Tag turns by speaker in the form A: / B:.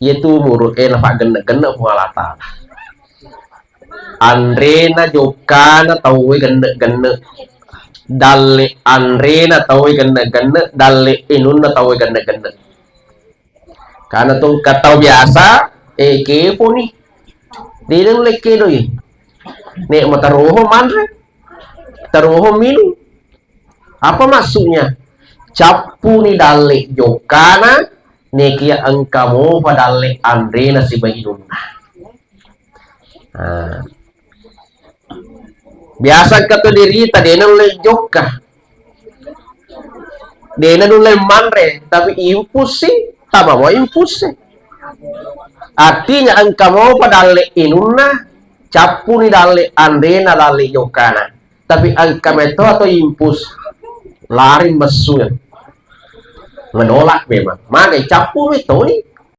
A: Yaitu murut nafak gende pengalata. Andrena jokana tahu gende dalle Andrena tahu gende dalle inunna tahu gende. Karena tuh kata biasa kepo nih. Dia leke doi. Nek mataroho manre. Taroho minu. Apa maksudnya? Capu ni dalle jokana nekia angkamo padalle Andrena si bayinunna. Nah. Biasa kata diri tadi nulai joka. Dia nulai manre tapi impus sih. Tama mau impus sih. Artinya angkamo padalle inunna capu ni dalle Andrena dalle jokana. Tapi angkameto atau impus lari mesunya menolak memang. Mana capu itu nih